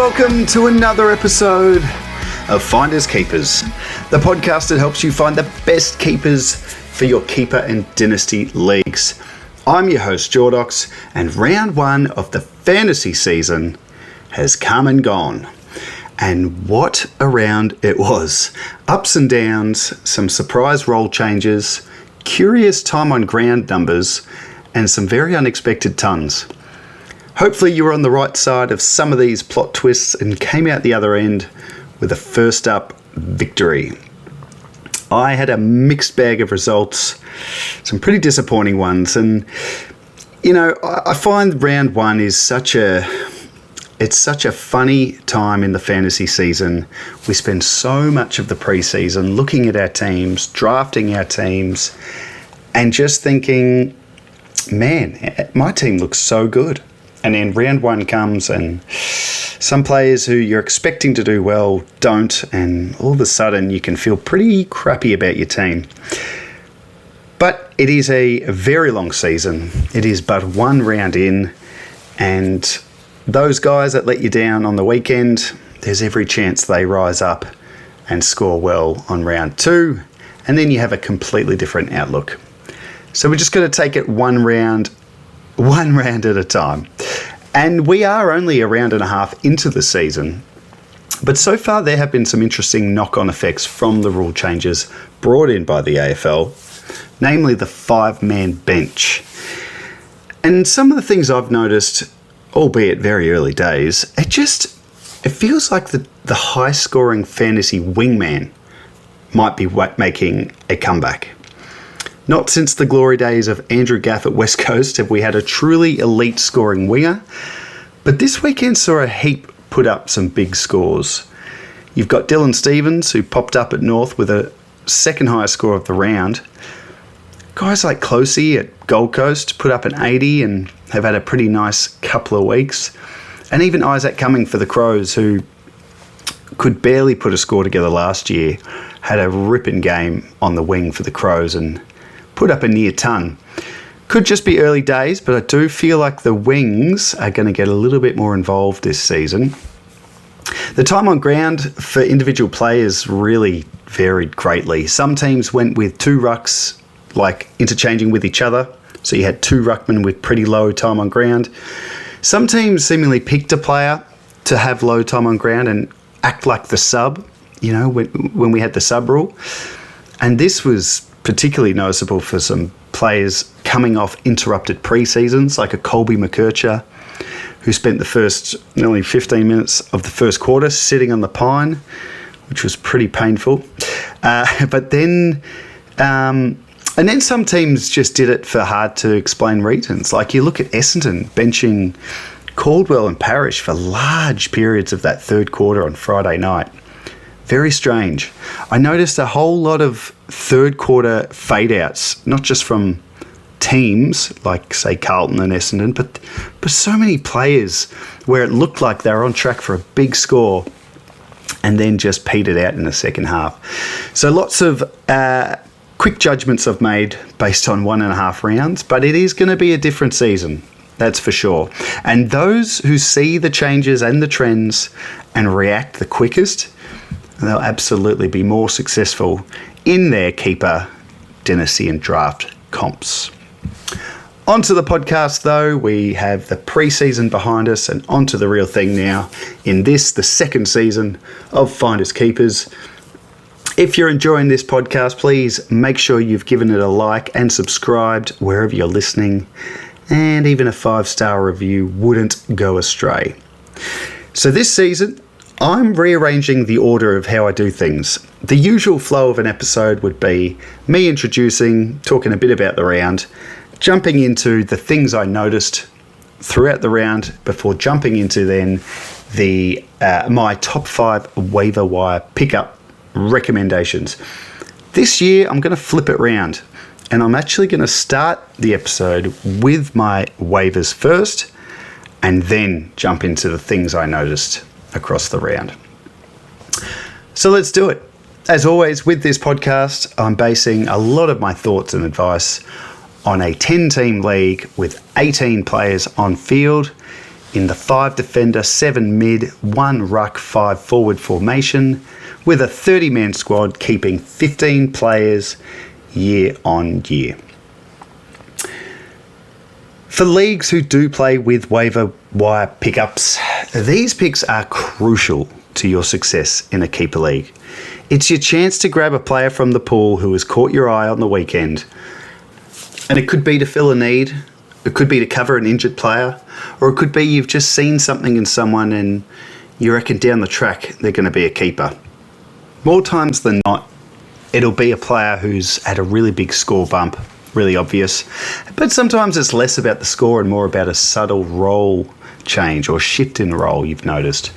welcome to another episode of Finders Keepers, the podcast that helps you find the best keepers for your keeper and dynasty leagues. I'm your host, Jordox, and round one of the fantasy season has come and gone. And what a round it was. Ups and downs, some surprise role changes, curious time on ground numbers, and some very unexpected tons. Hopefully you were on the right side of some of these plot twists and came out the other end with a first up victory. I had a mixed bag of results, some pretty disappointing ones, and you know, I find round one is such a funny time in the fantasy season. We spend so much of the preseason looking at our teams, drafting our teams, and just thinking, man, my team looks so good. And then round one comes and some players who you're expecting to do well don't, and all of a sudden you can feel pretty crappy about your team. But it is a very long season. It is but one round in, and those guys that let you down on the weekend, there's every chance they rise up and score well on round two, and then you have a completely different outlook. So we're just going to take it one round at a time. And we are only a round and a half into the season. But so far there have been some interesting knock-on effects from the rule changes brought in by the AFL, namely the 5-man bench. And some of the things I've noticed, albeit very early days, it feels like the high-scoring fantasy wingman might be making a comeback. Not since the glory days of Andrew Gaff at West Coast have we had a truly elite scoring winger, but this weekend saw a heap put up some big scores. You've got Dylan Stephens, who popped up at North with a second highest score of the round. Guys like Closey at Gold Coast put up an 80 and have had a pretty nice couple of weeks. And even Isaac Cumming for the Crows, who could barely put a score together last year, had a ripping game on the wing for the Crows and put up a near ton. Could just be early days, but I do feel like the wings are going to get a little bit more involved this season. The time on ground for individual players really varied greatly. Some teams went with two rucks, like interchanging with each other. So you had two ruckmen with pretty low time on ground. Some teams seemingly picked a player to have low time on ground and act like the sub, you know, when we had the sub rule. And this was particularly noticeable for some players coming off interrupted pre-seasons, like a Colby McKercher, who spent the first nearly 15 minutes of the first quarter sitting on the pine, which was pretty painful. And then some teams just did it for hard to explain reasons. Like you look at Essendon benching Caldwell and Parrish for large periods of that third quarter on Friday night. Very strange. I noticed a whole lot of third quarter fade outs, not just from teams like, say, Carlton and Essendon, but so many players where it looked like they were on track for a big score and then just petered out in the second half. So lots of quick judgments I've made based on 1.5 rounds, but it is going to be a different season. That's for sure. And those who see the changes and the trends and react the quickest, they'll absolutely be more successful in their keeper, dynasty and draft comps. Onto the podcast though, we have the pre-season behind us and onto the real thing now in this, the second season of Finders Keepers. If you're enjoying this podcast, please make sure you've given it a like and subscribed wherever you're listening, and even a 5-star review wouldn't go astray. So this season, I'm rearranging the order of how I do things. The usual flow of an episode would be me introducing, talking a bit about the round, jumping into the things I noticed throughout the round before jumping into then my top 5 waiver wire pickup recommendations. This year, I'm going to flip it round, and I'm actually going to start the episode with my waivers first, and then jump into the things I noticed across the round. So let's do it. As always, with this podcast, I'm basing a lot of my thoughts and advice on a 10-team league with 18 players on field in the 5 defender, 7 mid, 1 ruck, 5 forward formation with a 30-man squad keeping 15 players year on year. For leagues who do play with waiver wire pickups, these picks are crucial to your success in a keeper league. It's your chance to grab a player from the pool who has caught your eye on the weekend. And it could be to fill a need, it could be to cover an injured player, or it could be you've just seen something in someone and you reckon down the track they're going to be a keeper. More times than not, it'll be a player who's had a really big score bump, really obvious. But sometimes it's less about the score and more about a subtle role change or shift in role you've noticed.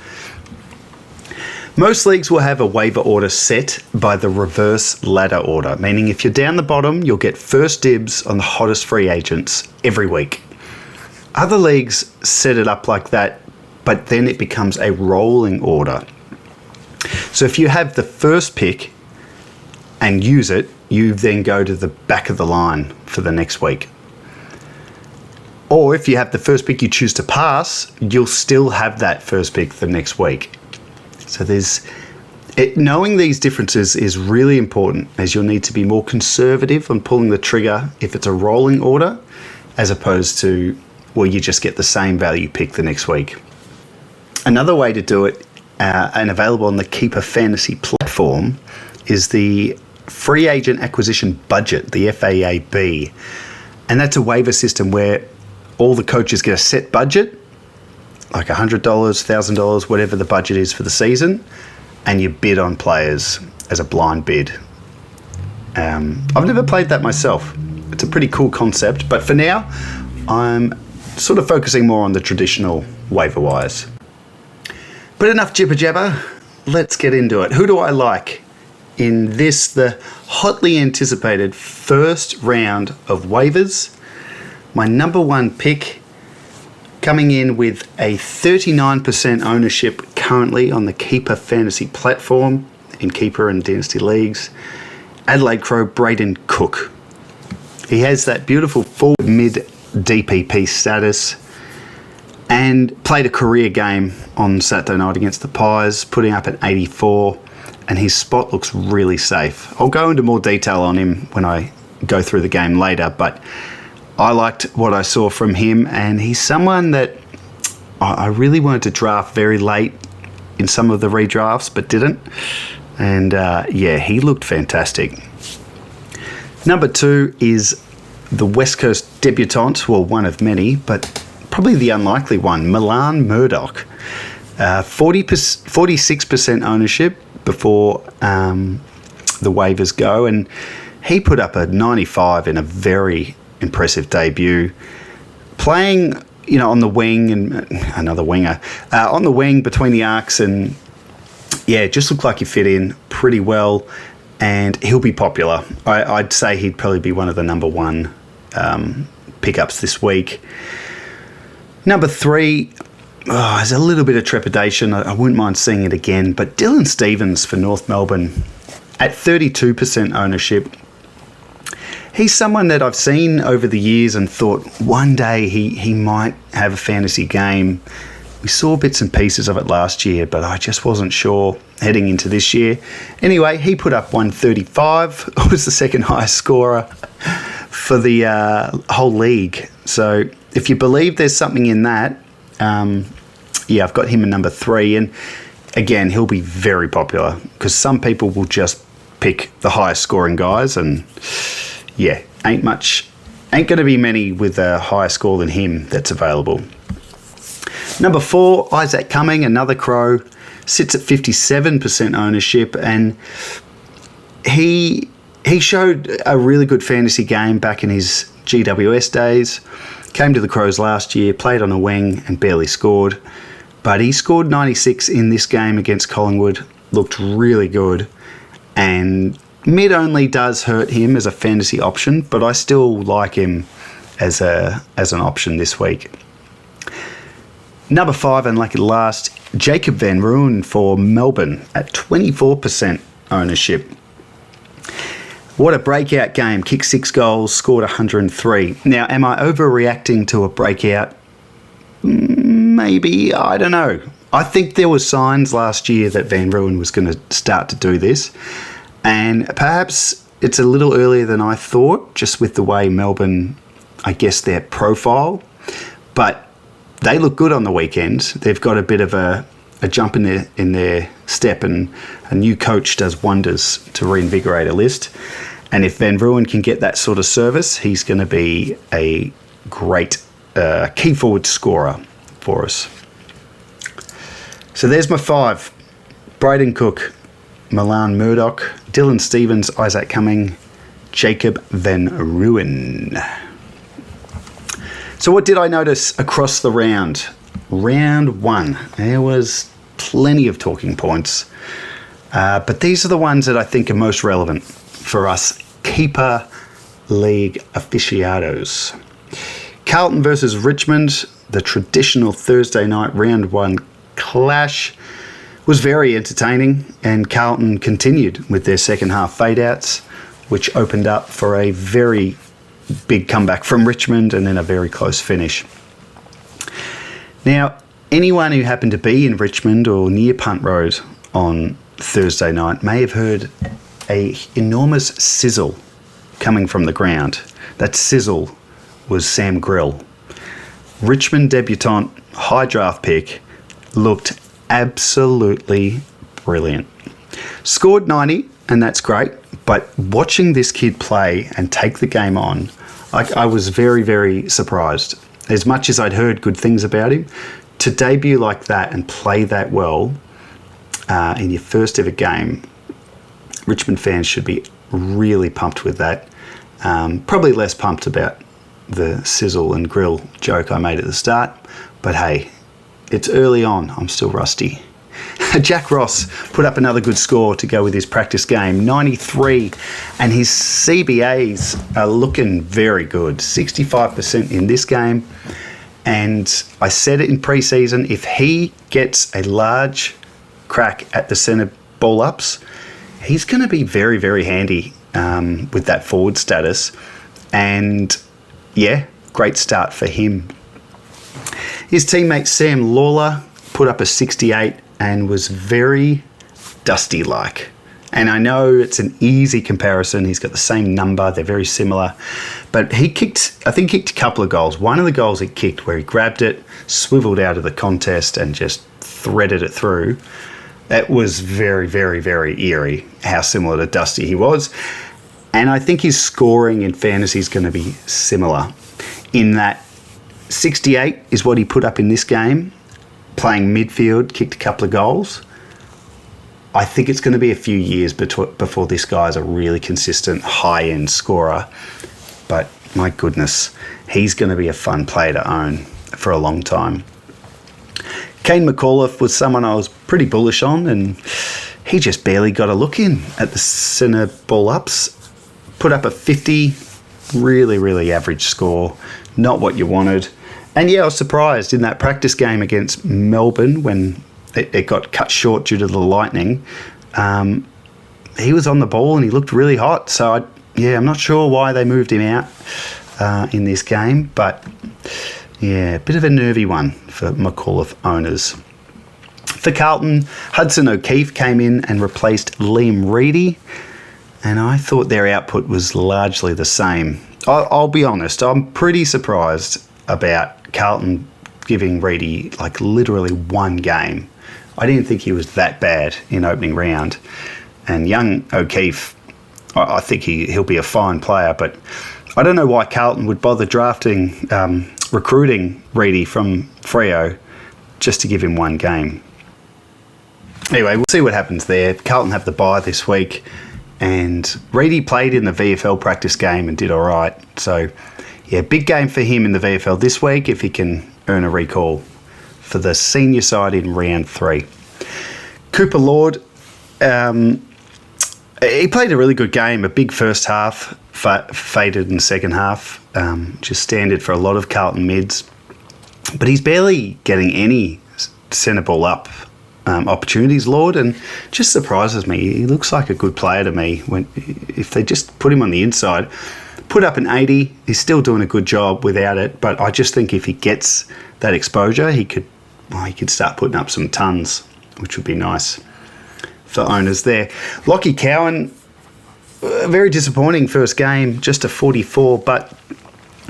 Most leagues will have a waiver order set by the reverse ladder order, meaning if you're down the bottom, you'll get first dibs on the hottest free agents every week. Other leagues set it up like that, but then it becomes a rolling order. So if you have the first pick and use it, you then go to the back of the line for the next week. Or if you have the first pick you choose to pass, you'll still have that first pick the next week. So knowing these differences is really important, as you'll need to be more conservative on pulling the trigger if it's a rolling order, as opposed to, well, you just get the same value pick the next week. Another way to do it, and available on the Keeper Fantasy platform, is the Free Agent Acquisition Budget, the FAAB. And that's a waiver system where all the coaches get a set budget, like $100, $1,000, whatever the budget is for the season, and you bid on players as a blind bid. I've never played that myself. It's a pretty cool concept, but for now, I'm sort of focusing more on the traditional waiver wires. But enough jibber jabber, let's get into it. Who do I like in the hotly anticipated first round of waivers? My number one pick, coming in with a 39% ownership currently on the Keeper Fantasy platform in Keeper and Dynasty leagues, Adelaide Crow Braden Cook. He has that beautiful forward mid DPP status and played a career game on Saturday night against the Pies, putting up at 84, and his spot looks really safe. I'll go into more detail on him when I go through the game later, but I liked what I saw from him, and he's someone that I really wanted to draft very late in some of the redrafts, but didn't. And he looked fantastic. Number 2 is the West Coast debutant, well, one of many, but probably the unlikely one, Milan Murdoch. 46% ownership before the waivers go, and he put up a 95 in a very impressive debut, playing on the wing, and another winger on the wing between the arcs, and it just looked like he fit in pretty well, and he'll be popular. I'd say he'd probably be one of the number one pickups this week. Number 3, there's a little bit of trepidation. I wouldn't mind seeing it again, but Dylan Stevens for North Melbourne at 32% ownership. He's someone that I've seen over the years and thought one day he might have a fantasy game. We saw bits and pieces of it last year, but I just wasn't sure heading into this year. Anyway, he put up 135, was the second highest scorer for the whole league. So if you believe there's something in that, I've got him at number 3. And again, he'll be very popular because some people will just pick the highest scoring guys, and ain't going to be many with a higher score than him that's available. Number 4, Isaac Cumming, another Crow, sits at 57% ownership, and he showed a really good fantasy game back in his GWS days. Came to the Crows last year, played on a wing and barely scored, but he scored 96 in this game against Collingwood, looked really good, and mid only does hurt him as a fantasy option, but I still like him as an option this week. Number 5, and like last, Jacob Van Rooyen for Melbourne at 24% ownership. What a breakout game. Kicked 6 goals, scored 103. Now, am I overreacting to a breakout? maybe, I don't know. I think there were signs last year that Van Ruin was going to start to do this, and perhaps it's a little earlier than I thought, just with the way Melbourne, I guess, their profile, but they look good on the weekend. They've got a bit of a jump in their step, and a new coach does wonders to reinvigorate a list. And if Van Ruin can get that sort of service, he's going to be a great key forward scorer for us. So there's my 5. Braden Cook, Milan Murdoch, Dylan Stevens, Isaac Cumming, Jacob Van Ruin. So what did I notice across the round? Round 1, there was plenty of talking points, but these are the ones that I think are most relevant for us keeper league aficionados. Carlton versus Richmond, the traditional Thursday night round 1 clash, was very entertaining, and Carlton continued with their second half fade outs, which opened up for a very big comeback from Richmond and then a very close finish. Now, anyone who happened to be in Richmond or near Punt Road on Thursday night may have heard a enormous sizzle coming from the ground. That sizzle was Sam Grill. Richmond debutant, high draft pick, looked absolutely brilliant. Scored 90, and that's great, but watching this kid play and take the game on, I was very, very surprised. As much as I'd heard good things about him, to debut like that and play that well in your first ever game, Richmond fans should be really pumped with that. Probably less pumped about the sizzle and grill joke I made at the start, but hey, it's early on. I'm still rusty. Jack Ross put up another good score to go with his practice game, 93, and his CBAs are looking very good, 65% in this game. And I said it in pre-season, if he gets a large crack at the centre ball ups, he's going to be very, very handy with that forward status. And yeah, great start for him. His teammate Sam Lawler put up a 68 and was very Dusty-like. And I know it's an easy comparison. He's got the same number. They're very similar. But he kicked a couple of goals. One of the goals he kicked where he grabbed it, swiveled out of the contest and just threaded it through. That was very, very, very eerie how similar to Dusty he was. And I think his scoring in fantasy is going to be similar in that 68 is what he put up in this game, playing midfield, kicked a couple of goals. I think it's going to be a few years before this guy's a really consistent high-end scorer. But my goodness, he's going to be a fun player to own for a long time. Kane McAuliffe was someone I was pretty bullish on, and he just barely got a look in at the centre ball ups. Put up a 50, really, really average score. Not what you wanted. And yeah, I was surprised in that practice game against Melbourne when it got cut short due to the lightning. He was on the ball and he looked really hot. So, I'm not sure why they moved him out in this game. But, yeah, a bit of a nervy one for McAuliffe owners. For Carlton, Hudson O'Keefe came in and replaced Liam Reedy. And I thought their output was largely the same. I'll be honest, I'm pretty surprised about Carlton giving Reedy like literally one game. I didn't think he was that bad in opening round. And young O'Keefe, I think he'll be a fine player, but I don't know why Carlton would bother recruiting Reedy from Freo just to give him one game. Anyway, we'll see what happens there. Carlton have the bye this week, and Reedy played in the VFL practice game and did all right. So, yeah, big game for him in the VFL this week if he can earn a recall for the senior side in round 3. Cooper Lord, he played a really good game, a big first half, faded in the second half, just standard for a lot of Carlton mids. But he's barely getting any centre ball up opportunities, Lord, and just surprises me. He looks like a good player to me. If they just put him on the inside, put up an 80, he's still doing a good job without it, but I just think if he gets that exposure, he could well, he could start putting up some tons, which would be nice for owners there. Lockie Cowan, very disappointing first game, just a 44, but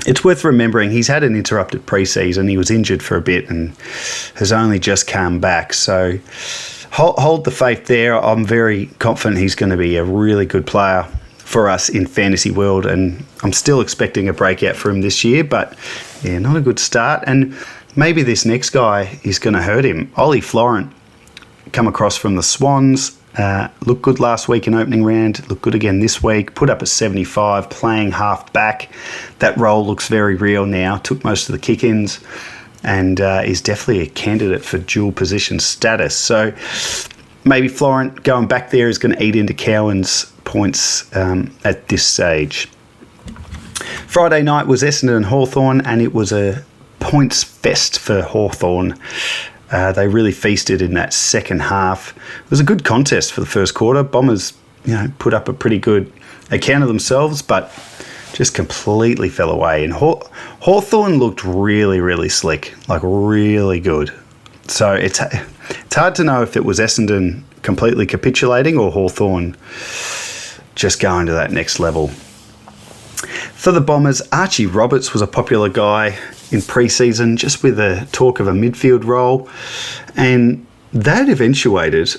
it's worth remembering he's had an interrupted pre-season. He was injured for a bit and has only just come back. So hold the faith there. I'm very confident he's going to be a really good player for us in fantasy world, and I'm still expecting a breakout for him this year, but yeah, not a good start. And maybe this next guy is going to hurt him. Ollie Florent, come across from the Swans, looked good last week in opening round, looked good again this week, put up a 75, playing half back. That role looks very real now, took most of the kick-ins, and is definitely a candidate for dual position status. So maybe Florent going back there is going to eat into Cowan's points at this stage. Friday night was Essendon and Hawthorn, and it was a points fest for Hawthorn. They really feasted in that second half. It was a good contest for the first quarter. Bombers, put up a pretty good account of themselves, but just completely fell away. And Hawthorn looked really, really slick, like really good. So it's hard to know if it was Essendon completely capitulating or Hawthorn just going to that next level. For the Bombers, Archie Roberts was a popular guy in pre-season, just with the talk of a midfield role, and that eventuated.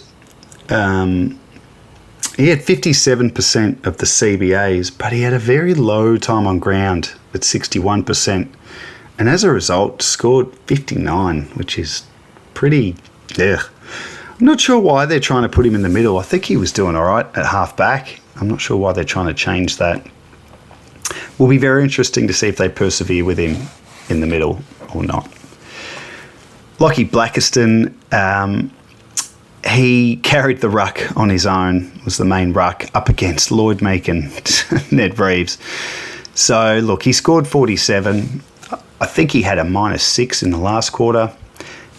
He had 57% of the CBAs, but he had a very low time on ground at 61%, and as a result scored 59, which is pretty... I'm not sure why they're trying to put him in the middle. I think he was doing all right at half back. I'm not sure why they're trying to change that. Will be very interesting to see if they persevere with him in the middle or not. Lockie Blackiston, he carried the ruck on his own, was the main ruck up against Lloyd Meek and Ned Reeves. So look, he scored 47. I think he had a -6 in the last quarter.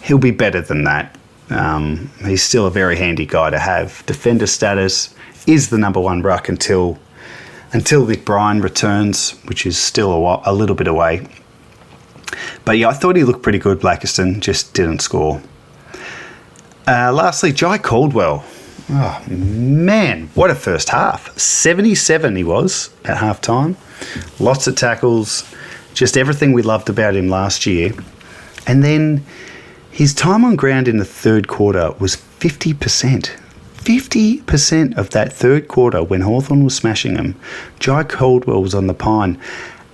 He'll be better than that. He's still a very handy guy to have. Defender status, is the number one ruck until Vic Bryan returns, which is still a little bit away. But yeah, I thought he looked pretty good, Blackiston, just didn't score. Lastly, Jai Caldwell. Oh, man, what a first half. 77 he was at half time. Lots of tackles, just everything we loved about him last year. And then his time on ground in the third quarter was 50%. 50% of that third quarter when Hawthorn was smashing him, Jai Caldwell was on the pine.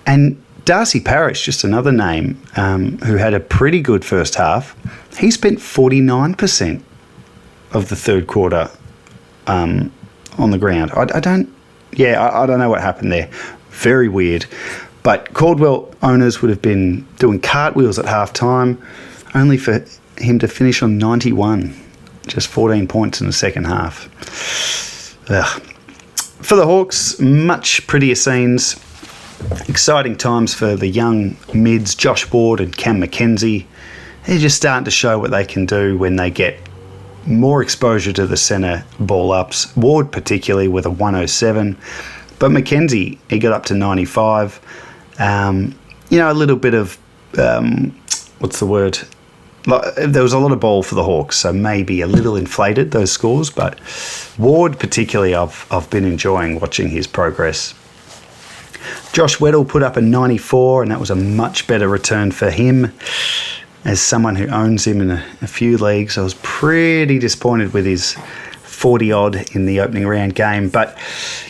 And Darcy Parish, just another name, who had a pretty good first half, he spent 49% of the third quarter on the ground. I don't know what happened there. Very weird. But Caldwell owners would have been doing cartwheels at half time, only for him to finish on 91. Just 14 points in the second half. Ugh. For the Hawks, much prettier scenes. Exciting times for the young mids, Josh Ward and Cam McKenzie. They're just starting to show what they can do when they get more exposure to the centre ball ups. Ward particularly with a 107. But McKenzie, he got up to 95. A little bit of, there was a lot of ball for the Hawks, so maybe a little inflated, those scores. But Ward particularly, I've been enjoying watching his progress. Josh Weddle put up a 94, and that was a much better return for him. As someone who owns him in a few leagues, I was pretty disappointed with his 40-odd in the opening round game. But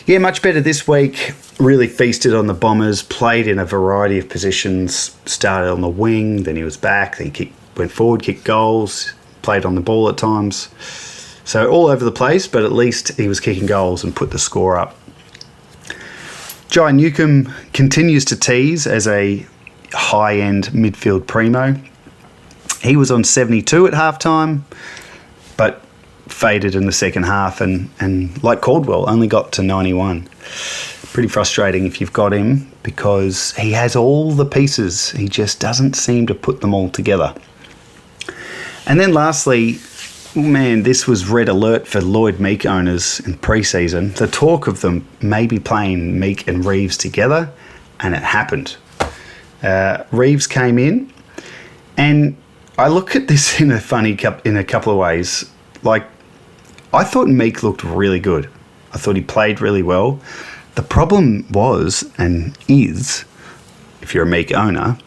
yeah, much better this week. Really feasted on the Bombers, played in a variety of positions, started on the wing, then he was back, then he went forward, kicked goals, played on the ball at times. So all over the place, but at least he was kicking goals and put the score up. Jai Newcomb continues to tease as a high-end midfield primo. He was on 72 at halftime, but faded in the second half and like Caldwell, only got to 91. Pretty frustrating if you've got him because he has all the pieces. He just doesn't seem to put them all together. And then lastly, man, this was red alert for Lloyd Meek owners in pre-season. The talk of them maybe playing Meek and Reeves together, and it happened. Reeves came in, and I look at this in a couple of ways. Like, I thought Meek looked really good. I thought he played really well. The problem was, and is, if you're a Meek owner,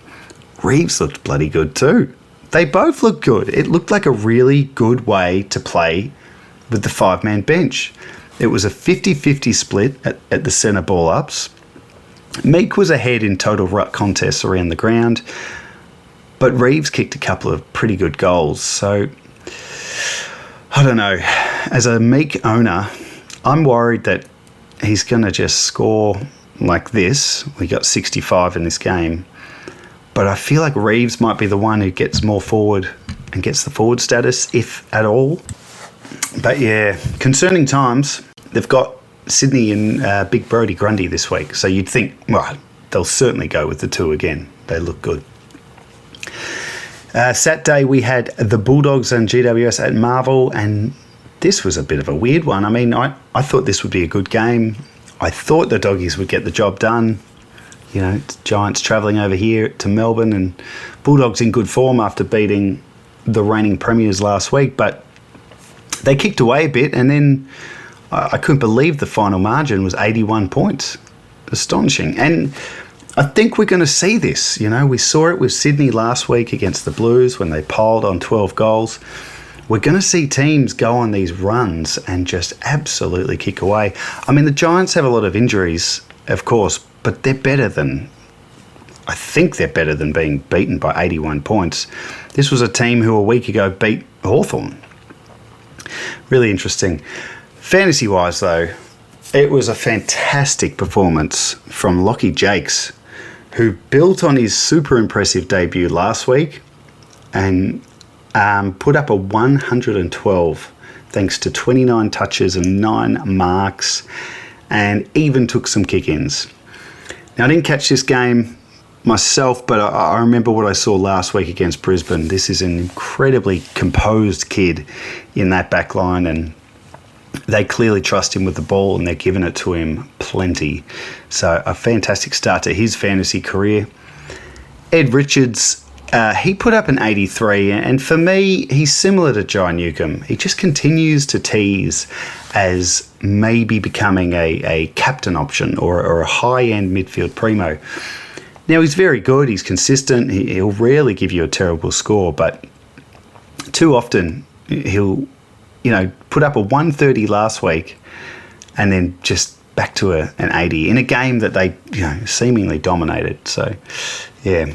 Reeves looked bloody good too. They both looked good. It looked like a really good way to play with the 5-man bench. It was a 50-50 split at the centre ball ups. Meek was ahead in total ruck contests around the ground, but Reeves kicked a couple of pretty good goals. So, I don't know. As a Meek owner, I'm worried that he's going to just score like this. We got 65 in this game. But I feel like Reeves might be the one who gets more forward and gets the forward status, if at all. But yeah, concerning times. They've got Sydney and Big Brodie Grundy this week. So you'd think, well, they'll certainly go with the two again. They look good. Saturday we had the Bulldogs and GWS at Marvel, and this was a bit of a weird one. I mean, I thought this would be a good game. I thought the Doggies would get the job done. You know, Giants travelling over here to Melbourne, and Bulldogs in good form after beating the reigning premiers last week, but they kicked away a bit, and then I couldn't believe the final margin was 81 points. Astonishing. And I think we're going to see this. You know, we saw it with Sydney last week against the Blues when they piled on 12 goals. We're going to see teams go on these runs and just absolutely kick away. I mean, the Giants have a lot of injuries, of course, but they're better than... I think they're better than being beaten by 81 points. This was a team who a week ago beat Hawthorn. Really interesting. Fantasy-wise, though, it was a fantastic performance from Lockie Jakes, who built on his super impressive debut last week and put up a 112 thanks to 29 touches and 9 marks, and even took some kick-ins. Now, I didn't catch this game myself, but I remember what I saw last week against Brisbane. This is an incredibly composed kid in that back line, and they clearly trust him with the ball, and they're giving it to him plenty. So a fantastic start to his fantasy career. Ed Richards, he put up an 83, and for me, he's similar to Jai Newcomb. He just continues to tease as maybe becoming a captain option or a high-end midfield primo. Now, he's very good, he's consistent, he'll rarely give you a terrible score, but too often he'll, put up a 130 last week and then just back to an 80 in a game that they, seemingly dominated. So, yeah.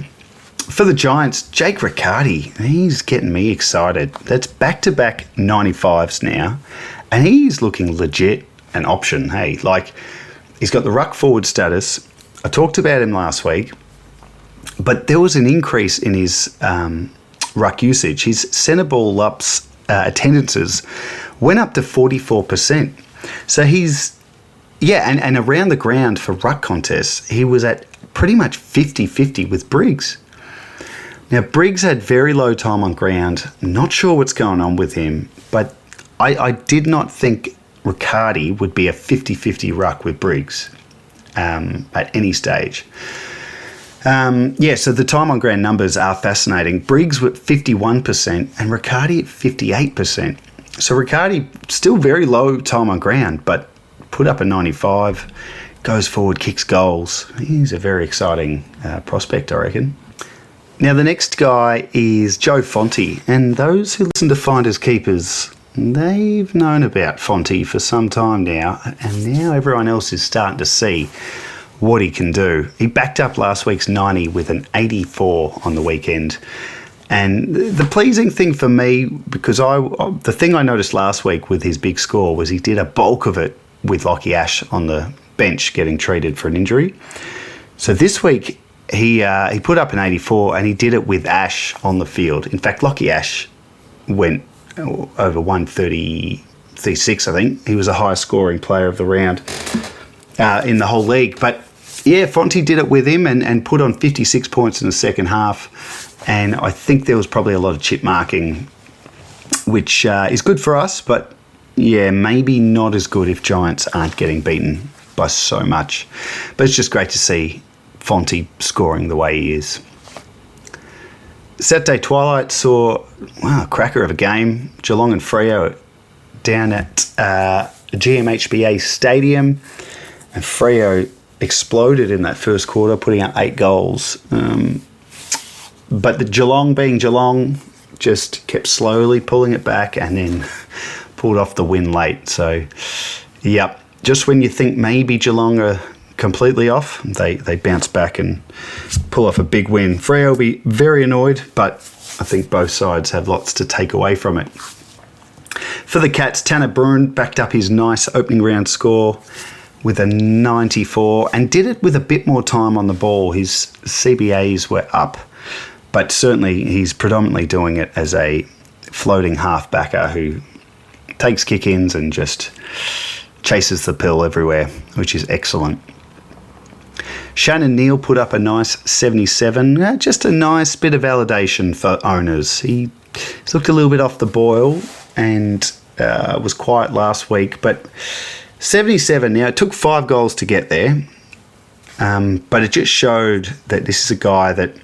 For the Giants, Jake Riccardi, he's getting me excited. That's back-to-back 95s now, and he's looking legit an option, hey. Like, he's got the ruck forward status. I talked about him last week, but there was an increase in his ruck usage. His centre ball ups attendances went up to 44%. So he's, and around the ground for ruck contests, he was at pretty much 50-50 with Briggs. Now, Briggs had very low time on ground. Not sure what's going on with him, but I did not think Riccardi would be a 50-50 ruck with Briggs at any stage. So the time on ground numbers are fascinating. Briggs with 51% and Riccardi at 58%. So Riccardi still very low time on ground, but put up a 95, goes forward, kicks goals. He's a very exciting prospect, I reckon. Now, the next guy is Joe Fonte, and those who listen to Finders Keepers, they've known about Fonte for some time now, and now everyone else is starting to see what he can do. He backed up last week's 90 with an 84 on the weekend. And the pleasing thing for me, because the thing I noticed last week with his big score was he did a bulk of it with Lockie Ash on the bench getting treated for an injury. So this week, he put up an 84 and he did it with Ash on the field. In fact, Lockie Ash went over 136, I think. He was the highest scoring player of the round in the whole league. But yeah, Fonte did it with him and put on 56 points in the second half. And I think there was probably a lot of chip marking, which is good for us. But yeah, maybe not as good if Giants aren't getting beaten by so much. But it's just great to see Fonte scoring the way he is. Saturday twilight saw a cracker of a game. Geelong and Freo down at GMHBA Stadium, and Freo exploded in that first quarter, putting up 8 goals. But the Geelong, being Geelong, just kept slowly pulling it back and then pulled off the win late. So, yep, just when you think maybe Geelong are completely off, they bounce back and pull off a big win. Freo will be very annoyed, but I think both sides have lots to take away from it. For the Cats, Tanner Bruin backed up his nice opening round score with a 94 and did it with a bit more time on the ball. His CBAs were up, but certainly he's predominantly doing it as a floating half-backer who takes kick-ins and just chases the pill everywhere, which is excellent. Shannon Neal put up a nice 77, just a nice bit of validation for owners. He's looked a little bit off the boil and was quiet last week, but 77 now. It took 5 goals to get there, but it just showed that this is a guy that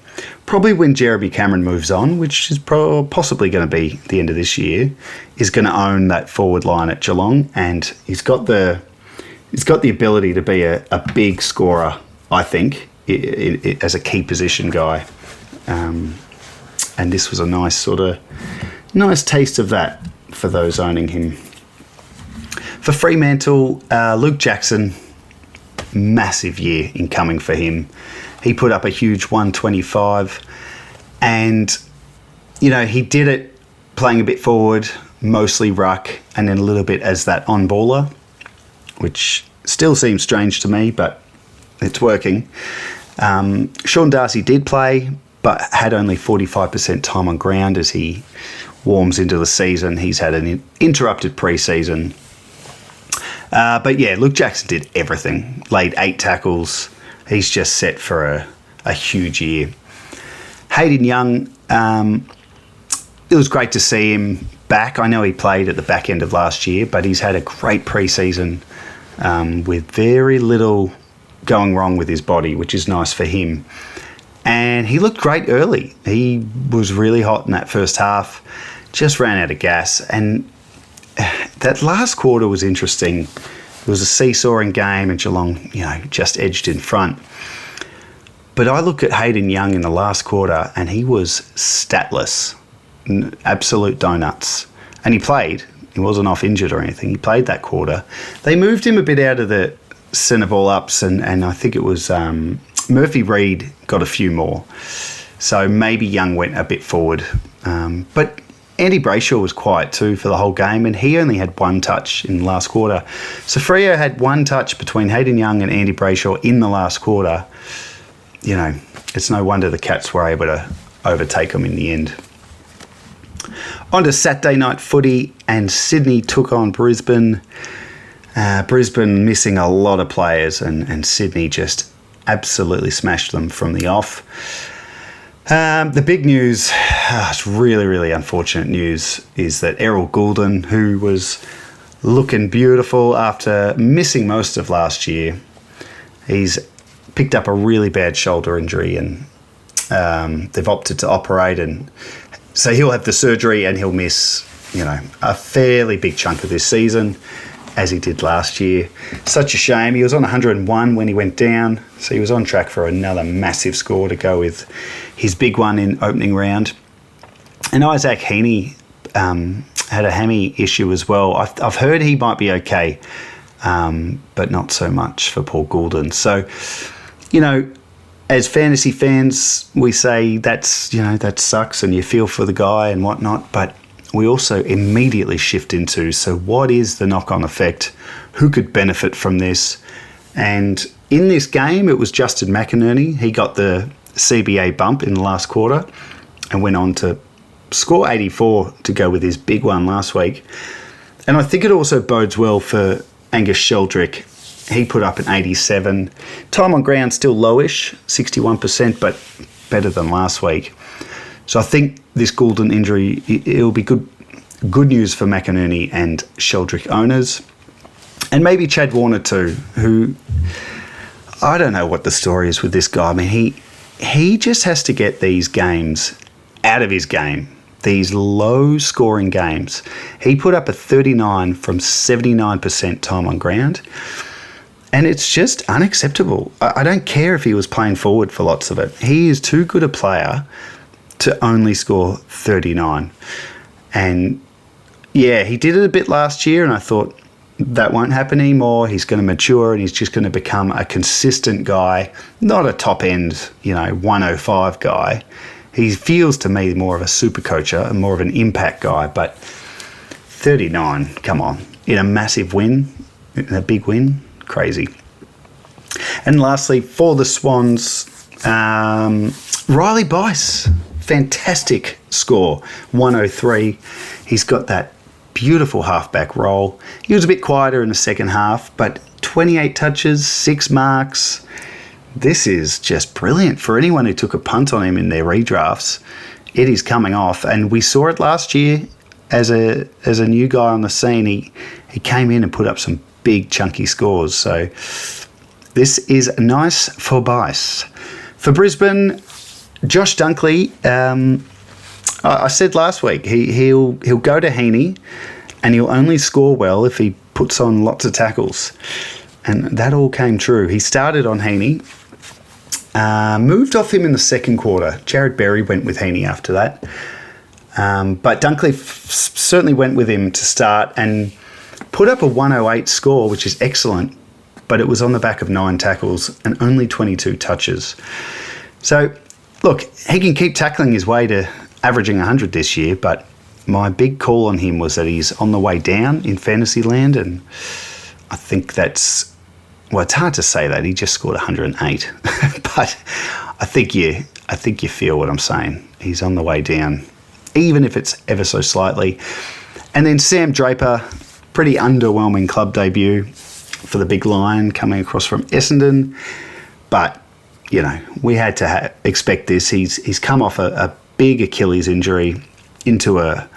probably when Jeremy Cameron moves on, which is possibly going to be the end of this year, is going to own that forward line at Geelong, and he's got the ability to be a big scorer, I think, as a key position guy. And this was a nice taste of that for those owning him. For Fremantle, Luke Jackson, massive year incoming for him. He put up a huge 125, and he did it playing a bit forward, mostly ruck, and then a little bit as that on-baller, which still seems strange to me, but it's working. Sean Darcy did play, but had only 45% time on ground as he warms into the season. He's had an interrupted pre-season. But yeah, Luke Jackson did everything. Laid 8 tackles. He's just set for a huge year. Hayden Young, it was great to see him back. I know he played at the back end of last year, but he's had a great pre-season with very little going wrong with his body, which is nice for him. And he looked great early. He was really hot in that first half, just ran out of gas. And that last quarter was interesting. It was a seesawing game and Geelong, just edged in front. But I look at Hayden Young in the last quarter and he was statless, absolute donuts. And he played. He wasn't off injured or anything. He played that quarter. They moved him a bit out of the centre ball ups and I think it was Murphy Reid got a few more. So maybe Young went a bit forward. But Andy Brayshaw was quiet too for the whole game, and he only had 1 touch in the last quarter. So Freo had 1 touch between Hayden Young and Andy Brayshaw in the last quarter. It's no wonder the Cats were able to overtake them in the end. On to Saturday night footy, and Sydney took on Brisbane. Brisbane missing a lot of players, and Sydney just absolutely smashed them from the off. The big news, it's really, really unfortunate news, is that Errol Goulden, who was looking beautiful after missing most of last year, he's picked up a really bad shoulder injury, and they've opted to operate, and so he'll have the surgery and he'll miss, a fairly big chunk of this season, as he did last year. Such a shame. He was on 101 when he went down, so he was on track for another massive score to go with his big one in opening round. And Isaac Heaney had a hammy issue as well. I've heard he might be okay, but not so much for Paul Goulden. So, as fantasy fans, we say that sucks and you feel for the guy and whatnot, but we also immediately shift into, so what is the knock-on effect? Who could benefit from this? And in this game, it was Justin McInerney. He got the CBA bump in the last quarter and went on to score 84 to go with his big one last week. And I think it also bodes well for Angus Sheldrick. He put up an 87. Time on ground still lowish, 61%, but better than last week. So I think this Goulden injury, it'll be good news for McInerney and Sheldrick owners. And maybe Chad Warner too, who, I don't know what the story is with this guy. I mean, he just has to get these games out of his game. These low-scoring games. He put up a 39 from 79% time on ground, and it's just unacceptable. I don't care if he was playing forward for lots of it. He is too good a player to only score 39. And, yeah, he did it a bit last year, and I thought that won't happen anymore. He's going to mature, and he's just going to become a consistent guy, not a top-end, 105 guy. He feels to me more of a super coacher and more of an impact guy, but 39, come on, in a massive win, in a big win, crazy. And lastly, for the Swans, Riley Bice, fantastic score, 103. He's got that beautiful halfback role. He was a bit quieter in the second half, but 28 touches, 6 marks. This is just brilliant for anyone who took a punt on him in their redrafts. It is coming off, and we saw it last year as a new guy on the scene. He came in and put up some big chunky scores. So this is nice for Bice. For Brisbane, Josh Dunkley. I said last week he'll go to Heaney, and he'll only score well if he puts on lots of tackles, and that all came true. He started on Heaney. Moved off him in the second quarter. Jared Berry went with Heaney after that. But Dunkley certainly went with him to start and put up a 108 score, which is excellent, but it was on the back of 9 tackles and only 22 touches. So, look, he can keep tackling his way to averaging 100 this year, but my big call on him was that he's on the way down in fantasy land, and I think that's... Well, it's hard to say that. He just scored 108. But I think you feel what I'm saying. He's on the way down, even if it's ever so slightly. And then Sam Draper, pretty underwhelming club debut for the big Lion coming across from Essendon. But, we had to expect this. He's come off a big Achilles injury into a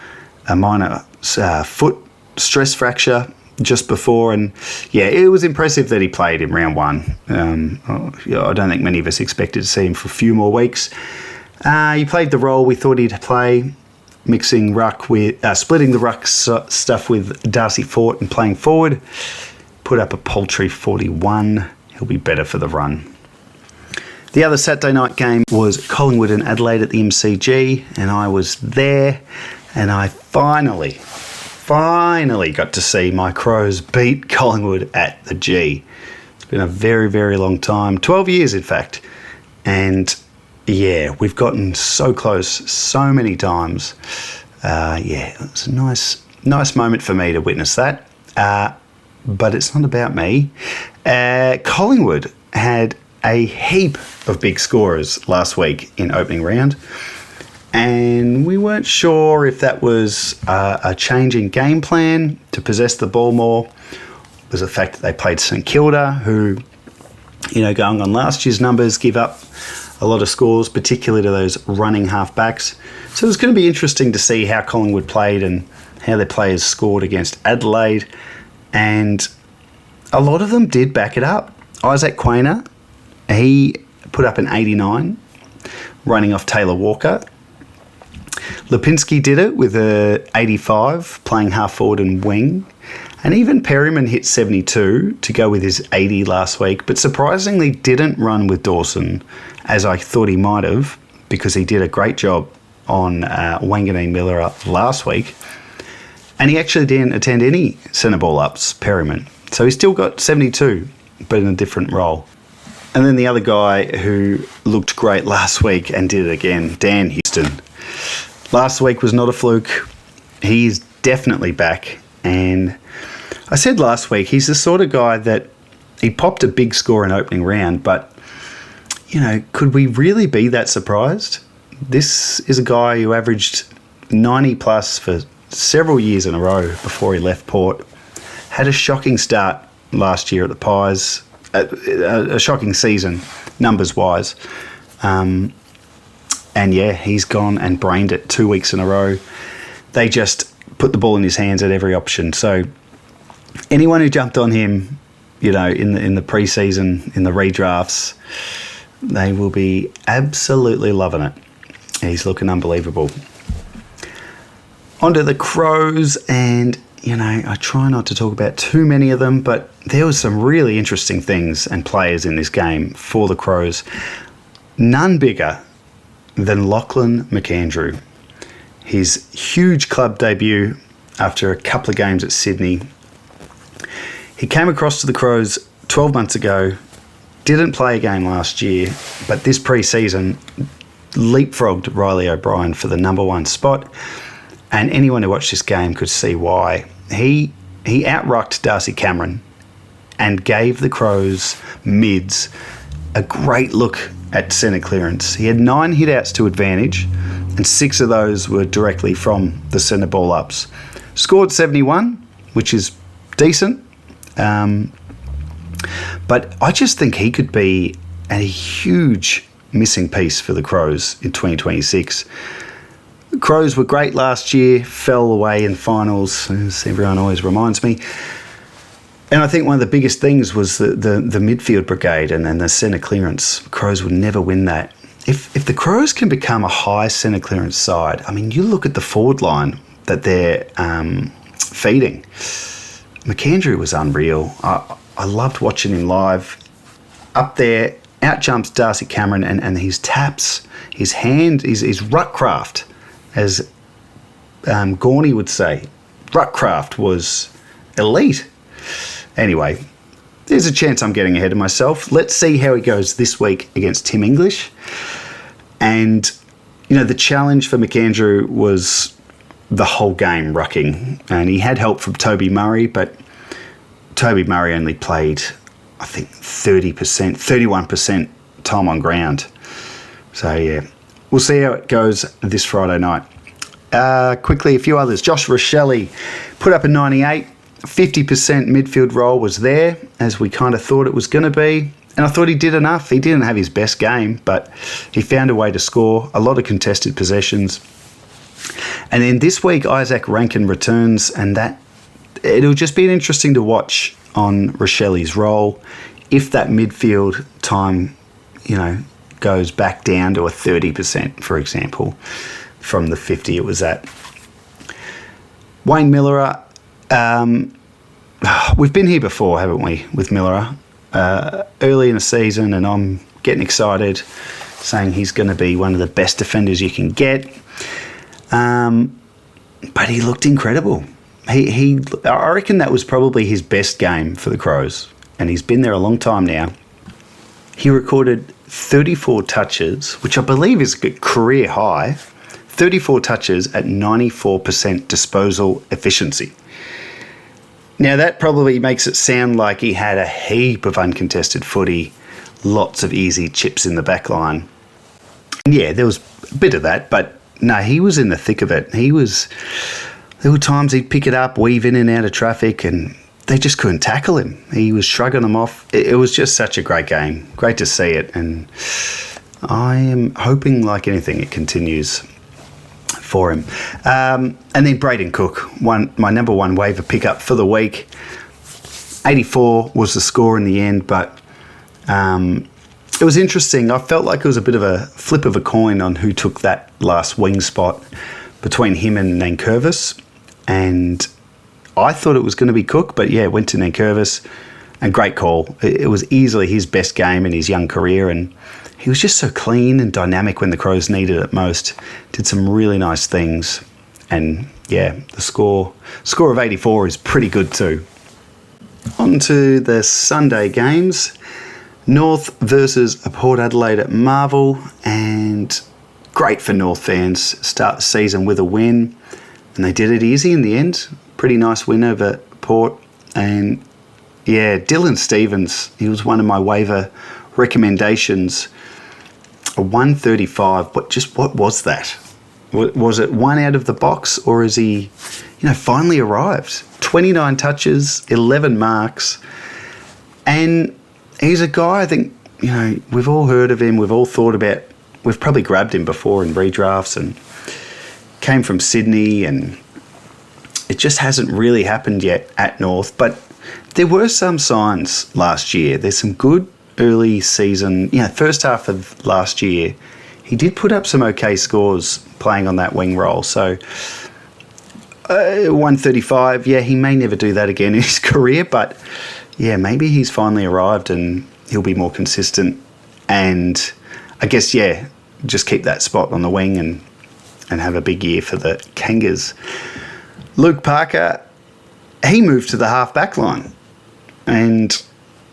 minor foot stress fracture just before, and it was impressive that he played in round 1. I don't think many of us expected to see him for a few more weeks. He played the role we thought he'd play, mixing ruck with splitting the ruck stuff with Darcy Fort and playing forward. Put up a paltry 41. He'll be better for the run. The other Saturday night game was Collingwood and Adelaide at the MCG, and I was there, and I finally got to see my Crows beat Collingwood at the G. It's been a very, very long time, 12 years in fact. And we've gotten so close so many times. It's a nice moment for me to witness that. But it's not about me. Collingwood had a heap of big scorers last week in opening round. And we weren't sure if that was a change in game plan to possess the ball more. It was the fact that they played St Kilda, who, going on last year's numbers, give up a lot of scores, particularly to those running half-backs. So it was going to be interesting to see how Collingwood played and how their players scored against Adelaide. And a lot of them did back it up. Isaac Quainer, he put up an 89, running off Taylor Walker. Lipinski did it with a 85, playing half forward and wing. And even Perryman hit 72 to go with his 80 last week, but surprisingly didn't run with Dawson, as I thought he might have, because he did a great job on Wanganeen Miller last week. And he actually didn't attend any centre ball ups, Perryman. So he still got 72, but in a different role. And then the other guy who looked great last week and did it again, Dan Houston. Last week was not a fluke. He's definitely back. And I said last week, he's the sort of guy that he popped a big score in opening round, but, could we really be that surprised? This is a guy who averaged 90 plus for several years in a row before he left Port. Had a shocking start last year at the Pies, a shocking season, numbers-wise. And he's gone and brained it 2 weeks in a row. They just put the ball in his hands at every option. So anyone who jumped on him, in the preseason, in the redrafts, they will be absolutely loving it. He's looking unbelievable. Onto the Crows, and I try not to talk about too many of them, but there was some really interesting things and players in this game for the Crows. None bigger than Lachlan McAndrew. His huge club debut after a couple of games at Sydney. He came across to the Crows 12 months ago, didn't play a game last year, but this pre-season leapfrogged Riley O'Brien for the number one spot, and anyone who watched this game could see why. He outrucked Darcy Cameron and gave the Crows mids a great look at centre clearance. He had 9 hit-outs to advantage, and 6 of those were directly from the centre ball ups. Scored 71, which is decent, but I just think he could be a huge missing piece for the Crows in 2026. The Crows were great last year, fell away in finals, as everyone always reminds me. And I think one of the biggest things was the midfield brigade and the centre clearance. Crows would never win that. If the Crows can become a high centre clearance side, I mean, you look at the forward line that they're feeding. McAndrew was unreal. I loved watching him live. Up there, out jumps Darcy Cameron, and his taps, his hand, his ruckcraft, as Gorney would say. Ruckcraft was elite. Anyway, there's a chance I'm getting ahead of myself. Let's see how he goes this week against Tim English. And, the challenge for McAndrew was the whole game rucking. And he had help from Toby Murray, but Toby Murray only played, I think, 31% time on ground. So, yeah, we'll see how it goes this Friday night. Quickly, a few others. Josh Rochelle put up a 98. 50% midfield role was there, as we kind of thought it was going to be. And I thought he did enough. He didn't have his best game, but he found a way to score. A lot of contested possessions. And then this week, Isaac Rankin returns, and it'll just be interesting to watch on Rochelle's role. If that midfield time, goes back down to a 30%, for example, from the 50 it was at. Wayne Miller, we've been here before, haven't we, with Miller? Early in the season, and I'm getting excited, saying he's going to be one of the best defenders you can get. But he looked incredible. I reckon that was probably his best game for the Crows, and he's been there a long time now. He recorded 34 touches, which I believe is a career high, 34 touches at 94% disposal efficiency. Now, that probably makes it sound like he had a heap of uncontested footy, lots of easy chips in the back line. Yeah, there was a bit of that, but no, he was in the thick of it. There were times he'd pick it up, weave in and out of traffic, and they just couldn't tackle him. He was shrugging them off. It was just such a great game. Great to see it, and I am hoping, like anything, it continues for him. And then Braden Cook, my number one waiver pickup for the week. 84 was the score in the end, but it was interesting. I felt like it was a bit of a flip of a coin on who took that last wing spot between him and Nankervis. And I thought it was going to be Cook, but yeah, went to Nankervis. And great call. It was easily his best game in his young career, and he was just so clean and dynamic when the Crows needed it most. Did some really nice things. And yeah, the score of 84 is pretty good too. On to the Sunday games. North versus Port Adelaide at Marvel, and great for North fans. Start the season with a win, and they did it easy in the end. Pretty nice win over Port. And yeah, Dylan Stevens, he was one of my waiver recommendations. A 135, what was that? Was it one out of the box, or is he, finally arrived? 29 touches, 11 marks, and he's a guy I think, we've all heard of him, we've all thought about, we've probably grabbed him before in redrafts, and came from Sydney, and it just hasn't really happened yet at North, but there were some signs last year. There's some good early season, first half of last year, he did put up some okay scores playing on that wing role. So 135, yeah, he may never do that again in his career, but yeah, maybe he's finally arrived and he'll be more consistent. And I guess, yeah, just keep that spot on the wing and have a big year for the Kangas. Luke Parker, he moved to the half-back line and,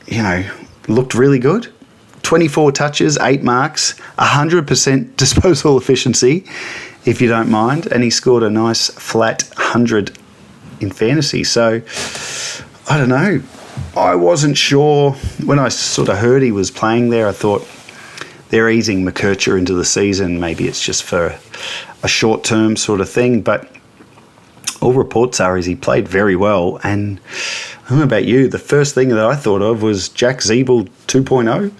you know, looked really good. 24 touches, 8 marks, 100% disposal efficiency, if you don't mind. And he scored a nice flat 100 in fantasy. So, I don't know. I wasn't sure. When I sort of heard he was playing there, I thought they're easing McKercher into the season. Maybe it's just for a short-term sort of thing. But all reports are is he played very well. And I don't know about you, the first thing that I thought of was Jack Zeeble 2.0.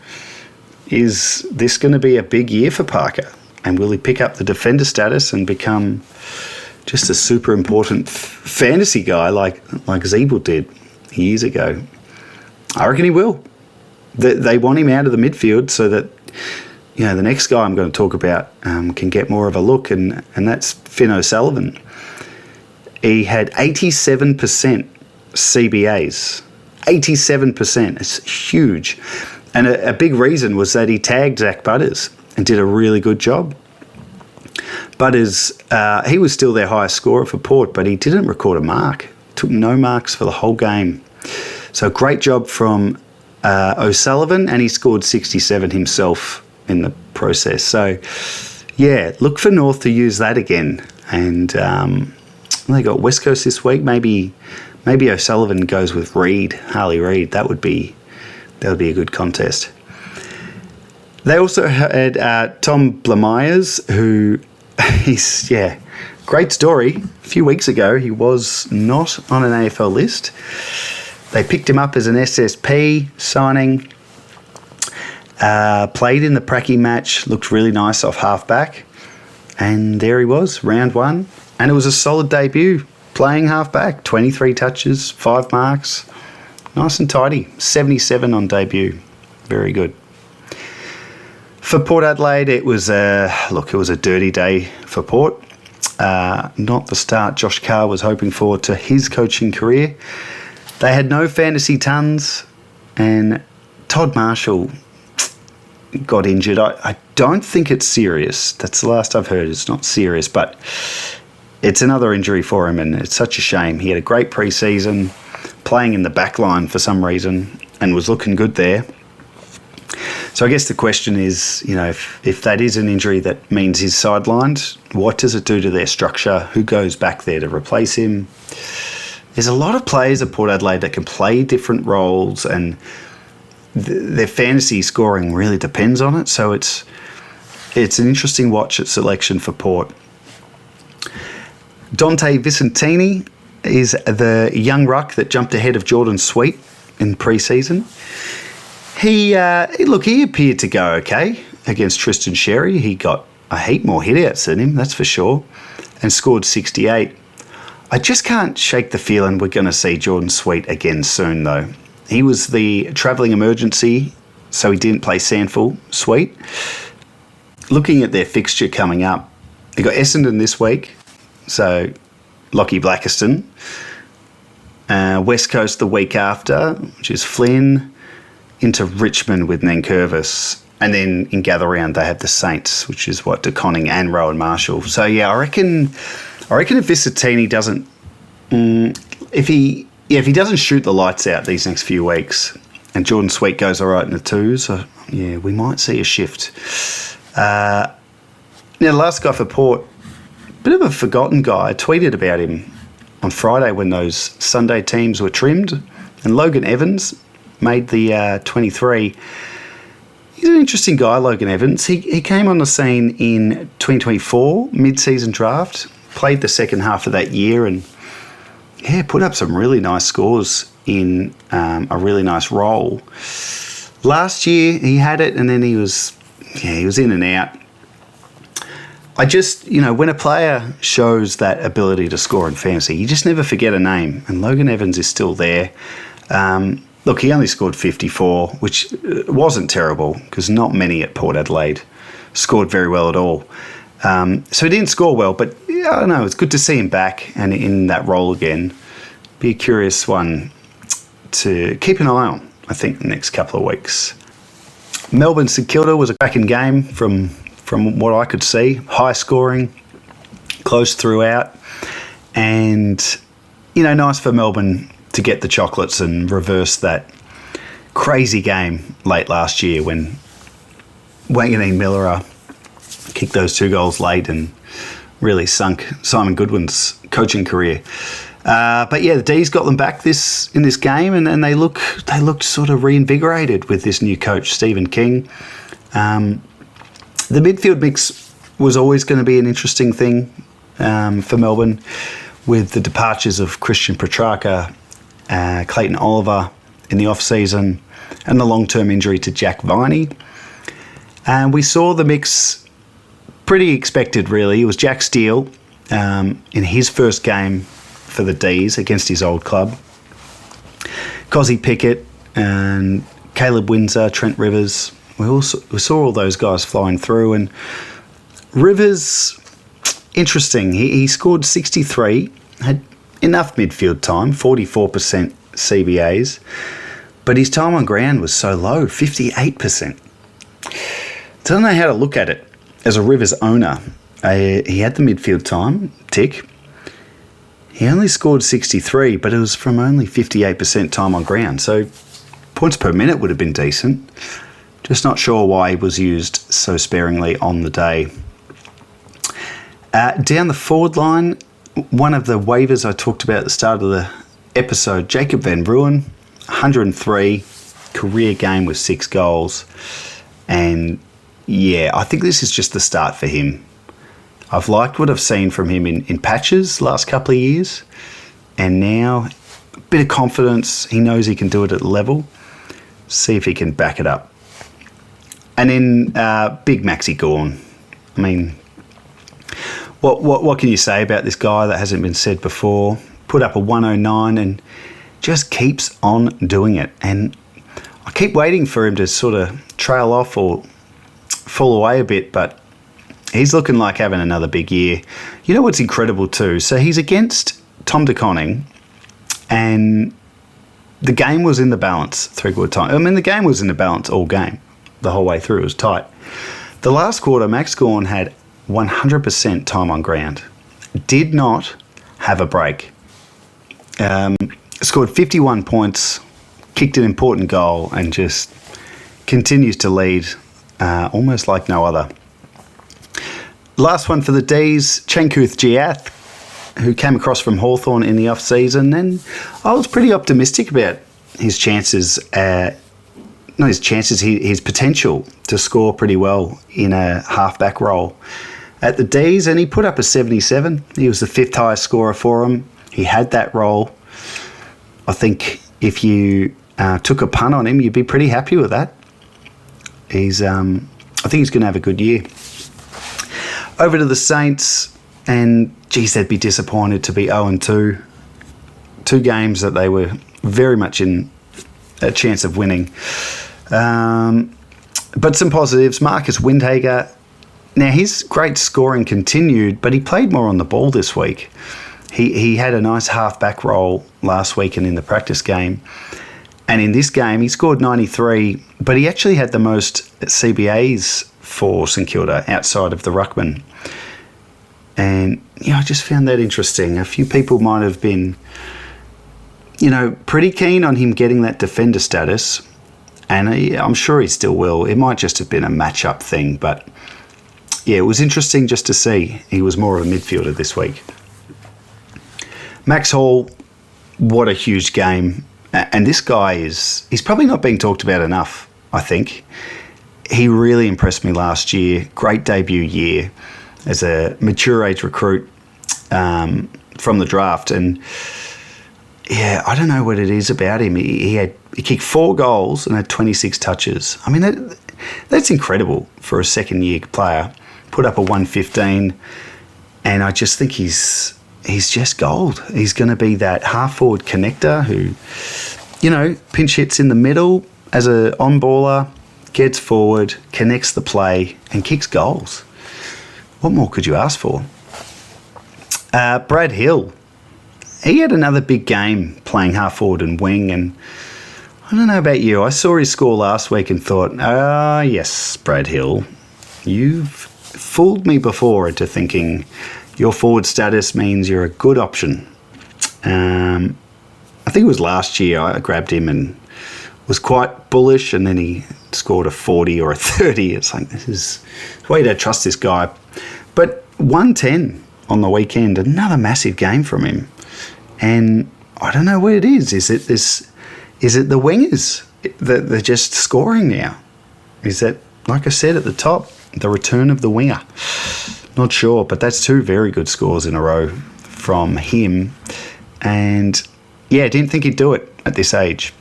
Is this going to be a big year for Parker? And will he pick up the defender status and become just a super important fantasy guy like Zeeble did years ago? I reckon he will. They want him out of the midfield so that, you know, the next guy I'm going to talk about can get more of a look, and that's Finn O'Sullivan. He had 87% CBAs. 87%. It's huge. And a big reason was that he tagged Zach Butters and did a really good job. Butters, he was still their highest scorer for Port, but he didn't record a mark. Took no marks for the whole game. So great job from O'Sullivan, and he scored 67 himself in the process. So, yeah, look for North to use that again. And they got West Coast this week. Maybe O'Sullivan goes with Harley Reid. That would be a good contest. They also had Tom Blamires, who is, great story. A few weeks ago, he was not on an AFL list. They picked him up as an SSP signing. Played in the Pracky match, looked really nice off halfback. And there he was, round 1. And it was a solid debut, playing halfback. 23 touches, 5 marks. Nice and tidy. 77 on debut. Very good. For Port Adelaide, it was a dirty day for Port. Not the start Josh Carr was hoping for to his coaching career. They had no fantasy tons, and Todd Marshall got injured. I don't think it's serious. That's the last I've heard. It's not serious, but it's another injury for him, and it's such a shame. He had a great pre-season, playing in the back line for some reason, and was looking good there. So I guess the question is, you know, if that is an injury that means he's sidelined, what does it do to their structure? Who goes back there to replace him? There's a lot of players at Port Adelaide that can play different roles, and their fantasy scoring really depends on it. So it's an interesting watch at selection for Port. Dante Vicentini is the young ruck that jumped ahead of Jordan Sweet in pre-season. He appeared to go okay against Tristan Sherry. He got a heap more hit-outs than him, that's for sure, and scored 68. I just can't shake the feeling we're going to see Jordan Sweet again soon, though. He was the travelling emergency, so he didn't play Sandful. Sweet. Looking at their fixture coming up, they got Essendon this week, so Lockie Blackiston. West Coast the week after, which is Flynn, into Richmond with Nankervis. And then in Gather Round they have the Saints, which is De Conning and Rowan Marshall. So yeah, I reckon if Vicentini doesn't, if he doesn't shoot the lights out these next few weeks, and Jordan Sweet goes all right in the twos, we might see a shift. Now the last guy for Port, bit of a forgotten guy. I tweeted about him on Friday when those Sunday teams were trimmed, and Logan Evans made the 23. He's an interesting guy, Logan Evans. He came on the scene in 2024, mid-season draft, played the second half of that year, and put up some really nice scores in a really nice role. Last year he had it, and then he was in and out. I just, when a player shows that ability to score in fantasy, you just never forget a name, and Logan Evans is still there. look, he only scored 54, which wasn't terrible because not many at Port Adelaide scored very well at all. So he didn't score well, but yeah, I don't know. It's good to see him back and in that role again. Be a curious one to keep an eye on, I think, the next couple of weeks. Melbourne St Kilda was a cracking game from what I could see. High scoring, close throughout, and nice for Melbourne to get the chocolates and reverse that crazy game late last year when Wanganeen Miller kicked those 2 goals late and really sunk Simon Goodwin's coaching career. But yeah, the D's got them back in this game, and they looked sort of reinvigorated with this new coach, Stephen King. The midfield mix was always going to be an interesting thing for Melbourne, with the departures of Christian Petrarca, Clayton Oliver in the off-season, and the long-term injury to Jack Viney. And we saw the mix pretty expected, really. It was Jack Steele in his first game for the D's against his old club. Cozzy Pickett and Caleb Windsor, Trent Rivers. We saw all those guys flying through. And Rivers, interesting. He scored 63, had enough midfield time, 44% CBAs, but his time on ground was so low, 58%. Don't know how to look at it as a Rivers owner. He had the midfield time, tick. He only scored 63, but it was from only 58% time on ground. So points per minute would have been decent. Just not sure why he was used so sparingly on the day. Down the forward line, one of the waivers I talked about at the start of the episode, Jacob Van Ruin, 103, career game with 6 goals. And yeah, I think this is just the start for him. I've liked what I've seen from him in patches last couple of years, and now a bit of confidence. He knows he can do it at level. See if he can back it up. And then big Maxi Gawn. I mean, what can you say about this guy that hasn't been said before? Put up a 109 and just keeps on doing it. And I keep waiting for him to sort of trail off or fall away a bit, but he's looking like having another big year. You know what's incredible too? So he's against Tom de Koning, and the game was in the balance 3/4 time. I mean, the game was in the balance all game, the whole way through. It was tight. The last quarter, Max Gawn had 100% time on ground. Did not have a break. Scored 51 points, kicked an important goal, and just continues to lead almost like no other. Last one for the D's, Chenkuth Giath, who came across from Hawthorn in the off-season, and I was pretty optimistic about his chances, his potential to score pretty well in a halfback role at the D's, and he put up a 77. He was the 5th highest scorer for him. He had that role. I think if you took a punt on him, you'd be pretty happy with that. I think he's going to have a good year. Over to the Saints, and geez, they'd be disappointed to be 0-2. 2 games that they were very much in a chance of winning. But some positives. Marcus Windhager, now his great scoring continued, but he played more on the ball this week. He had a nice half-back role last week and in the practice game. And in this game, he scored 93, but he actually had the most CBAs for St Kilda outside of the ruckman. And, I just found that interesting. A few people might have been, pretty keen on him getting that defender status. And I'm sure he still will. It might just have been a match-up thing. But, yeah, it was interesting just to see. He was more of a midfielder this week. Max Hall, what a huge game. And this guy he's probably not being talked about enough, I think. He really impressed me last year. Great debut year as a mature age recruit from the draft. And yeah, I don't know what it is about him. He kicked 4 goals and had 26 touches. I mean, that's incredible for a second year player. Put up a 115, and I just think he's just gold. He's going to be that half forward connector who pinch hits in the middle as a on-baller, gets forward, connects the play, and kicks goals. What more could you ask for? Brad Hill. He had another big game playing half forward and wing, and I don't know about you. I saw his score last week and thought, yes, Brad Hill, you've fooled me before into thinking your forward status means you're a good option. I think it was last year I grabbed him and was quite bullish, and then he scored a 40 or a 30. It's like, this is the way to trust this guy. But 110 on the weekend, another massive game from him. And I don't know what it is. Is it the wingers that they're just scoring now? Is that, like I said at the top, the return of the winger? Not sure, but that's two very good scores in a row from him. And yeah, didn't think he'd do it at this age.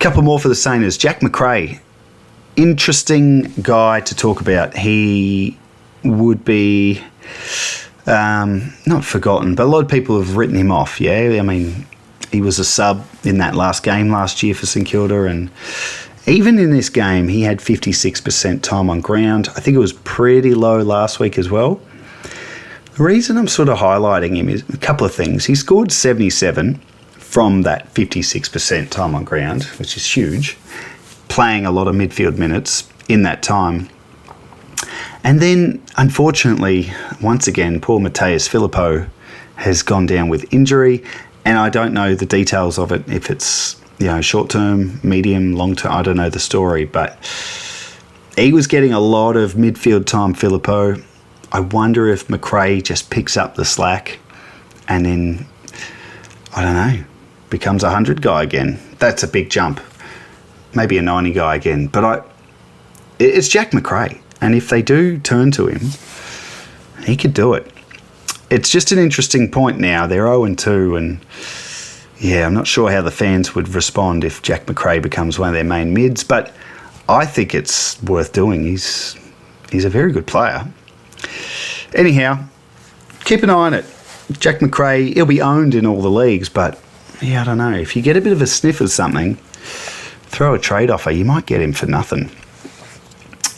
Couple more for the Sainers. Jack McRae, interesting guy to talk about. He would be not forgotten, but a lot of people have written him off. Yeah, I mean, he was a sub in that last game last year for St Kilda, and even in this game, he had 56% time on ground. I think it was pretty low last week as well. The reason I'm sort of highlighting him is a couple of things. He scored 77 from that 56% time on ground, which is huge, playing a lot of midfield minutes in that time. And then, unfortunately, once again, poor Mateus Filippo has gone down with injury, and I don't know the details of it, if it's short-term, medium, long-term, I don't know the story, but he was getting a lot of midfield time, Filippo. I wonder if McRae just picks up the slack and then, I don't know, becomes a 100 guy again. That's a big jump. Maybe a 90 guy again. But it's Jack McRae. And if they do turn to him, he could do it. It's just an interesting point now. They're 0-2, and yeah, I'm not sure how the fans would respond if Jack McRae becomes one of their main mids, but I think it's worth doing. He's a very good player. Anyhow, keep an eye on it. Jack McRae, he'll be owned in all the leagues, but yeah, I don't know. If you get a bit of a sniff of something, throw a trade offer. You might get him for nothing.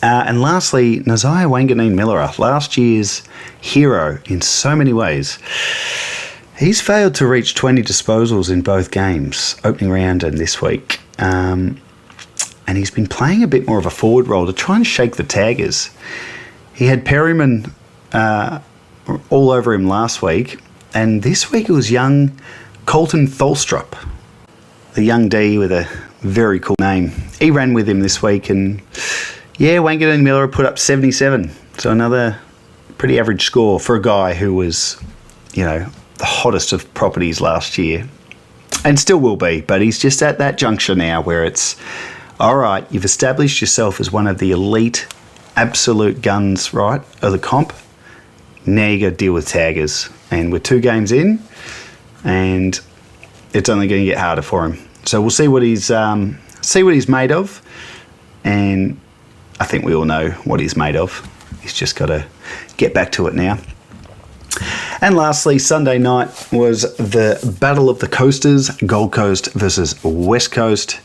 And lastly, Nasiah Wanganeen-Miller, last year's hero in so many ways. He's failed to reach 20 disposals in both games, opening round and this week. And he's been playing a bit more of a forward role to try and shake the taggers. He had Perryman all over him last week, and this week it was young Colton Tholstrup, the young D with a very cool name. He ran with him this week, and yeah, Wanganeen-Miller put up 77. So another pretty average score for a guy who was, the hottest of properties last year. And still will be, but he's just at that juncture now where it's, all right, you've established yourself as one of the elite absolute guns, right, of the comp. Now you got to deal with taggers. And we're 2 games in, and it's only going to get harder for him. So we'll see what he's made of, and I think we all know what he's made of. He's just got to get back to it now. And lastly, Sunday night was the Battle of the Coasters, Gold Coast versus West Coast.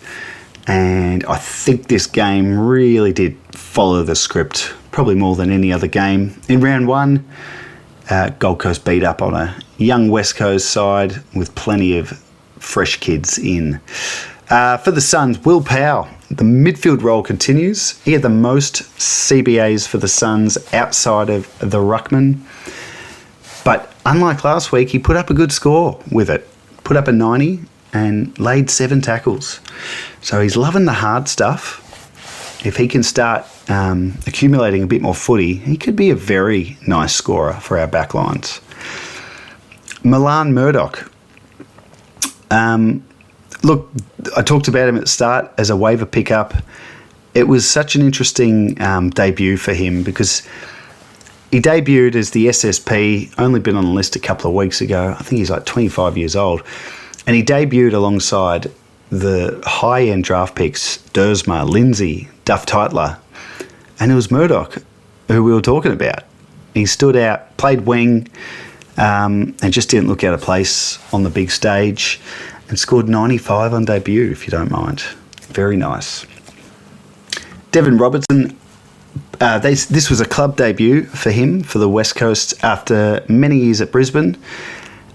And I think this game really did follow the script, probably more than any other game. In round 1, Gold Coast beat up on a young West Coast side with plenty of fresh kids in. For the Suns, Will Powell, the midfield role continues. He had the most CBAs for the Suns outside of the ruckman. But unlike last week, he put up a good score with it. Put up a 90 and laid 7 tackles. So he's loving the hard stuff. If he can start accumulating a bit more footy, he could be a very nice scorer for our backlines. Milan Murdoch. Look, I talked about him at the start as a waiver pickup. It was such an interesting debut for him because he debuted as the SSP, only been on the list a couple of weeks ago. I think he's like 25 years old. And he debuted alongside the high-end draft picks, Dersma, Lindsay, Duff Tytler. And it was Murdoch who we were talking about. He stood out, played wing, and just didn't look out of place on the big stage. and scored 95 on debut, if you don't mind. Very nice. Devin Robertson, this was a club debut for him for the West Coast after many years at Brisbane.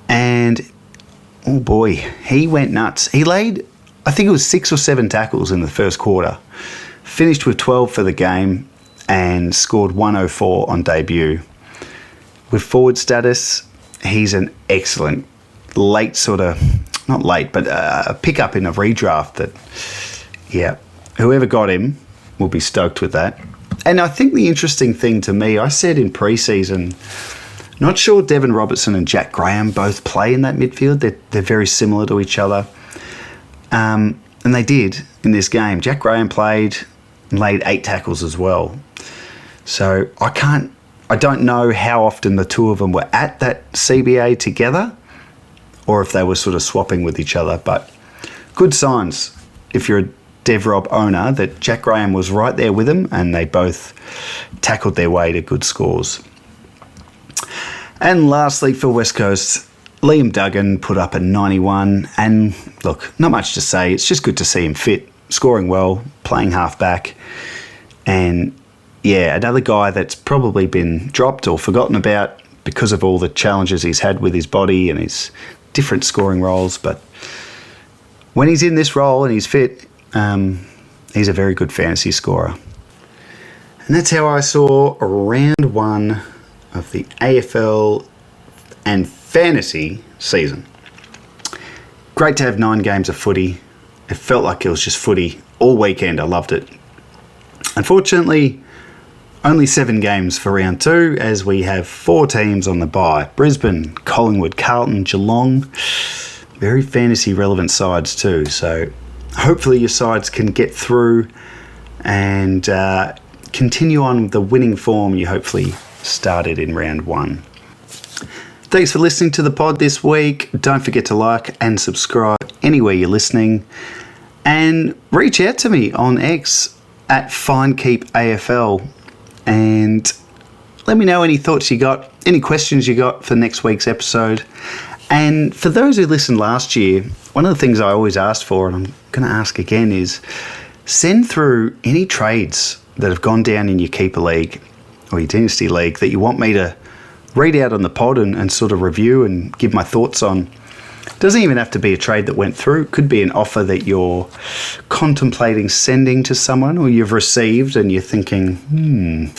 And, oh boy, he went nuts. He laid, I think it was 6 or 7 tackles in the first quarter. Finished with 12 for the game and scored 104 on debut. With forward status, he's an excellent late sort of, not late, but a pickup in a redraft that, yeah, whoever got him will be stoked with that. And I think the interesting thing to me, I said in pre-season, not sure Devin Robertson and Jack Graham both play in that midfield. They're very similar to each other. And they did in this game. Jack Graham played and laid 8 tackles as well. So I don't know how often the two of them were at that CBA together or if they were sort of swapping with each other. But good signs if you're a DevRob owner that Jack Graham was right there with him and they both tackled their way to good scores. And lastly for West Coast, Liam Duggan put up a 91. And look, not much to say. It's just good to see him fit, scoring well, playing halfback. And yeah, another guy that's probably been dropped or forgotten about because of all the challenges he's had with his body and his different scoring roles. But when he's in this role and he's fit, he's a very good fantasy scorer. And that's how I saw round 1 of the AFL and fantasy season. Great to have 9 games of footy. It felt like it was just footy all weekend. I loved it. Unfortunately, only 7 games for round 2 as we have 4 teams on the bye. Brisbane, Collingwood, Carlton, Geelong. Very fantasy relevant sides too. So hopefully your sides can get through and continue on with the winning form you hopefully started in round 1. Thanks for listening to the pod this week. Don't forget to like and subscribe anywhere you're listening. And reach out to me on X at FineKeepAFL and let me know any thoughts you got, any questions you got for next week's episode. And for those who listened last year, one of the things I always asked for, and I'm going to ask again, is send through any trades that have gone down in your keeper league or your dynasty league that you want me to read out on the pod and sort of review and give my thoughts on. It doesn't even have to be a trade that went through. It could be an offer that you're contemplating sending to someone or you've received and you're thinking,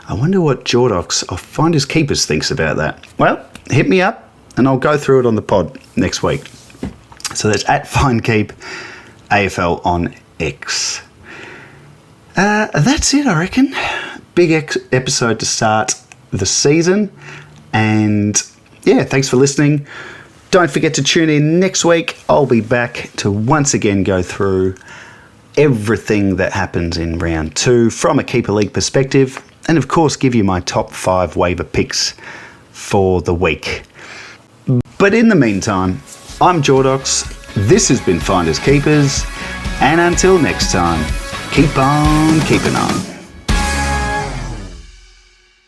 I wonder what Jordox or Finders Keepers thinks about that. Well, hit me up and I'll go through it on the pod next week. So that's at FineKeepAFL on X. That's it, I reckon. Big episode to start the season. And yeah, thanks for listening. Don't forget to tune in next week. I'll be back to once again go through everything that happens in round 2 from a keeper league perspective. And of course, give you my top 5 waiver picks for the week. But in the meantime, I'm Jordox. This has been Finders Keepers. And until next time, keep on keeping on.